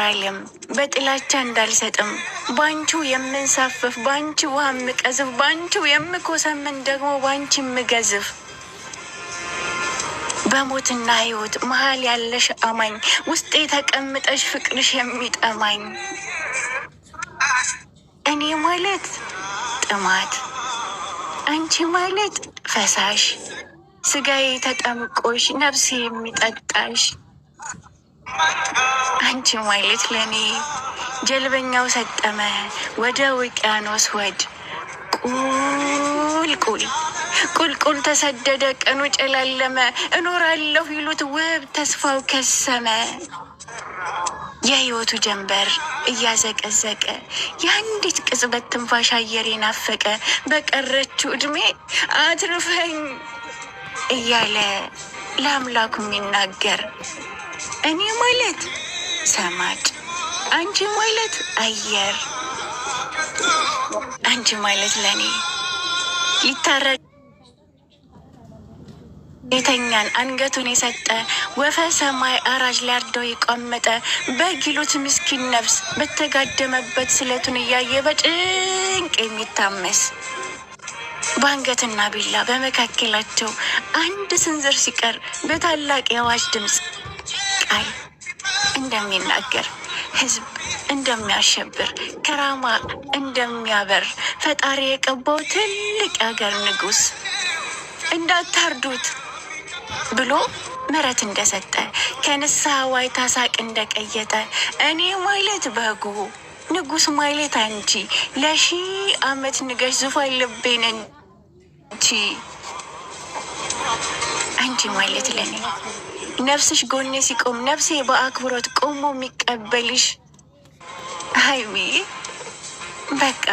ዓለም በጥላቻ እንዳልሰጥም ባንቹ የምንሳፈፍ ባንቹ ውሃ የምቀዝፍ ባንቹ የምኮሰምን ደግሞ ባንቺ የምገዝፍ በሞትና ሕይወት መሀል ያለሽ አማኝ ውስጤ ተቀምጠሽ ፍቅርሽ የሚጠማኝ እኔ ማለት ጥማት አንቺ ማለት ፈሳሽ ስጋዬ ተጠምቆሽ ነፍሴ የሚጠጣሽ አንቺ ማለት ለኔ ጀልበኛው ሰጠመ ወደ ውቅያኖስ ወድ ቁልቁል ተሰደደ ቀኑ ጨላለመ እኖራለሁ ይሉት ውብ ተስፋው ከሰመ የህይወቱ ጀንበር እያዘቀዘቀ የአንዲት ቅጽበት ትንፋሽ አየር ናፈቀ በቀረችው እድሜ አትርፈኝ እያለ ለአምላኩ የሚናገር እኔ ማለት ሰማጭ አንቺ ማለት አየር አንቺ ማለት ለኔ ሊታረድ የተኛን አንገቱን የሰጠ ወፈ ሰማይ አራጅ ሊያርደው የቋመጠ በጊሉት ምስኪን ነፍስ በተጋደመበት ስለቱን እያየ በጭንቅ የሚታመስ በአንገትና ቢላ በመካከላቸው አንድ ስንዝር ሲቀር በታላቅ የአዋጅ ድምፅ ቃል እንደሚናገር ህዝብ እንደሚያሸብር ከራማ እንደሚያበር ፈጣሪ የቀባው ትልቅ የሀገር ንጉስ እንዳታርዱት ብሎ ምሕረት እንደሰጠ ከንስሐ ዋይታ ሳቅ እንደቀየጠ እኔ ማለት በጉ ንጉስ ማለት አንቺ ለሺህ ዓመት ንገሽ ዙፋን ልቤን እንቺ አንቺ ማለት ለኔ ነፍስሽ ጎኔ ሲቆም ነፍሴ በአክብሮት ቆሞ የሚቀበልሽ ሀይሚ በቃ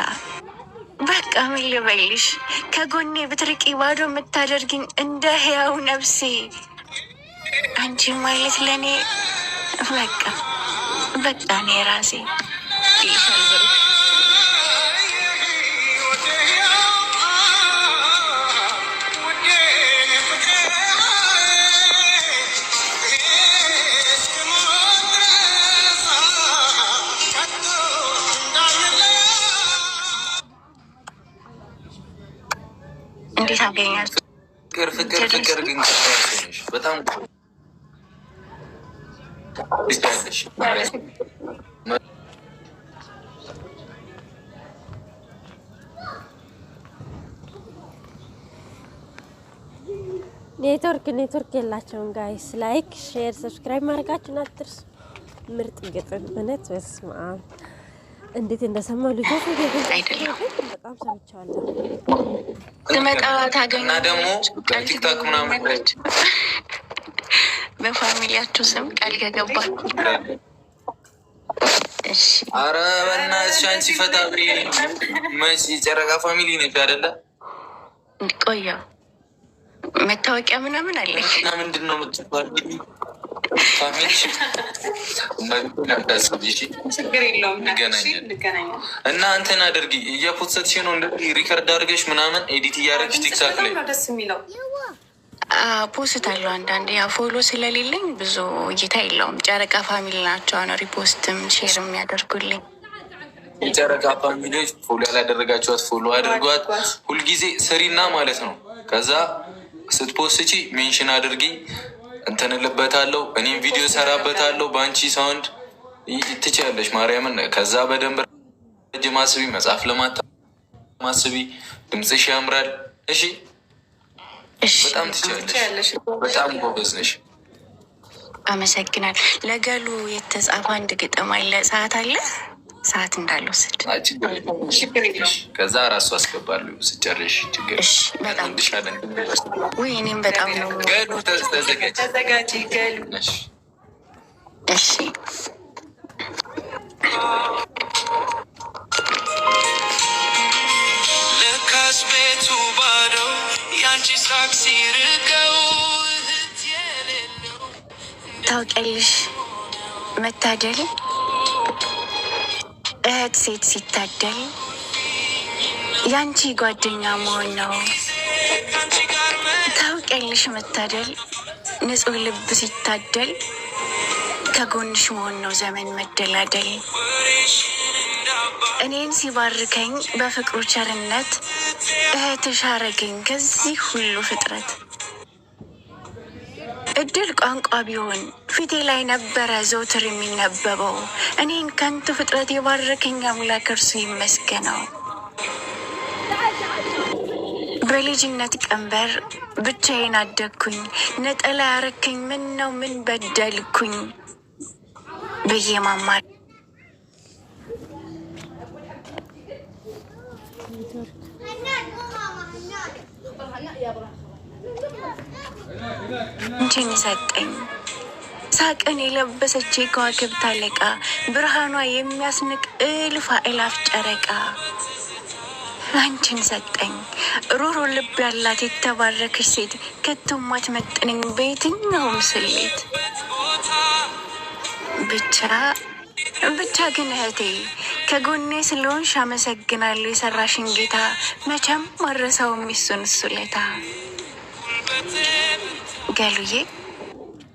ምን ልበልሽ ከጎኔ ብትርቂ ባዶ የምታደርግኝ እንደ ህያው ነፍሴ አንቺ ማለት ለእኔ በቃ እኔ ራሴ ይሰልብር እንዴት አገኛችሁ? ፍቅር ግን በጣም ኔትወርክ የላቸውም ጋይስ። ላይክ ሼር ሰብስክራይብ ማድረጋችሁን አትርሱ። ምርጥ ግጥም እውነት በስመ አብ እንዴት እንደሰማሁ ልጆች አይደለም በጣም ሰምቻለሁ። ትመጣ ታገኙ እና ደግሞ ቲክታክ ምናምን በፋሚሊያችሁ ስም ቃል ከገባ እሺ። አረ በእናትሽ አንቺ ፈታ መች ጨረቃ ፋሚሊ ነች አይደለ? ቆየው መታወቂያ ምናምን አለኝ እና ምንድን ነው የምትባል እና አንተን አድርጊ እየፖሰትሽ ነው እንደዚህ ሪከርድ አድርገሽ ምናምን ኤዲት እያደረግሽ ቲክታክ ላይ ፖስት አለው። አንዳንድ ያ ፎሎ ስለሌለኝ ብዙ እይታ የለውም። ጨረቃ ፋሚሊ ናቸው አሁን ሪፖስትም ሼር የሚያደርጉልኝ። የጨረቃ ፋሚሊዎች ፎሎ ያላደረጋችኋት ፎሎ አድርጓት። ሁልጊዜ ስሪና ማለት ነው። ከዛ ስትፖስቺ ሜንሽን አድርጊ እንትንልበታለሁ እኔም ቪዲዮ ሰራበታለሁ በአንቺ ሳውንድ ትችያለሽ ማርያምን። ከዛ በደንብ ረጅ ማስቢ መጽሐፍ ለማታ ማስቢ ድምፅሽ ያምራል። እሺ በጣም ትችያለሽ። በጣም ጎበዝ ነሽ። አመሰግናል። ለገሉ የተጻፈ አንድ ግጥም አለ። ሰዓት አለ ሰዓት እንዳለው ስድ ከዛ ራሱ አስገባለሁ ስጨርሽ ችግር በጣም ወይ እኔም በጣም ነው ገሉ ተዘጋጅ ገሉ እሺ ለካስ ቤቱ ባዶ ያንቺ ሳቅ ሲርቀው ታውቂያለሽ መታደል እህት ሴት ሲታደል ያንቺ ጓደኛ መሆን ነው። ታውቂያለሽ መታደል ንጹህ ልብ ሲታደል ከጎንሽ መሆን ነው ዘመን መደላደል። እኔን ሲባርከኝ በፍቅሩ ቸርነት እህትሽ አረገኝ ከዚህ ሁሉ ፍጥረት። እድል ቋንቋ ቢሆን ፊቴ ላይ ነበረ ዘውትር የሚነበበው። እኔን ከንቱ ፍጥረት የባረከኝ አምላክ እርሱ ይመስገነው። በልጅነት ቀንበር ብቻዬን አደግኩኝ። ነጠላ ያረከኝ ምን ነው ምን በደልኩኝ ብዬ ማማር እንቺን ሰጠኝ። ሳቅን የለበሰች የከዋክብት አለቃ፣ ብርሃኗ የሚያስንቅ እልፍ አእላፍ ጨረቃ። አንቺን ሰጠኝ ሩሩ ልብ ያላት የተባረከች ሴት፣ ከቶም አትመጥነኝ በየትኛውም ስሌት። ብቻ ግን እህቴ ከጎኔ ስለሆንሽ አመሰግናለሁ የሰራሽን ጌታ። መቼም ማረሳውም እሱን ውለታ ገሉዬ።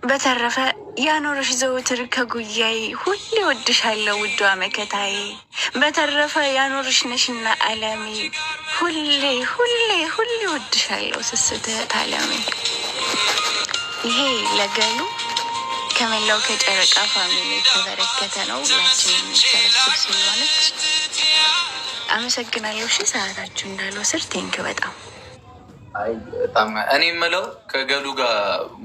በተረፈ ያኖርሽ ዘውትር ከጉያዬ፣ ሁሌ ወድሻለሁ ውዷ መከታዬ። በተረፈ ያኖርሽ ነሽና አለሜ፣ ሁሌ ሁሌ ሁሌ ወድሻለሁ ስስት እህት አለሜ። ይሄ ለገሉ ከመላው ከጨረቃ ፋሚሊ የተበረከተ ነው። ሁላችን የሚሰበስብ ስለሆነች አመሰግናለሁ። ሰዓታችሁ እንዳልወስድ ቴንክ በጣም በጣም እኔ የምለው ከገሉ ጋር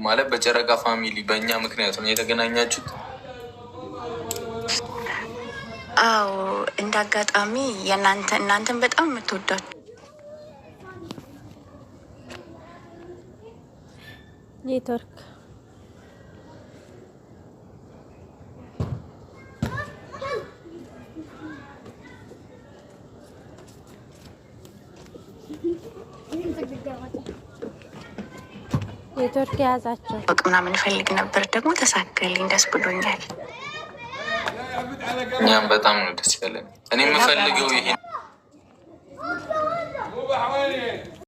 ማለት በጨረቃ ፋሚሊ በእኛ ምክንያት ነው የተገናኛችሁት? አዎ እንደ አጋጣሚ እናንተን በጣም የምትወዳችሁ ኔትወርክ ኔትወርክ የያዛቸው ወቅ ምናምን እፈልግ ነበር፣ ደግሞ ተሳካልኝ። ደስ ብሎኛል። እኛም በጣም ነው ደስ ያለን። እኔ የምፈልገው ይሄ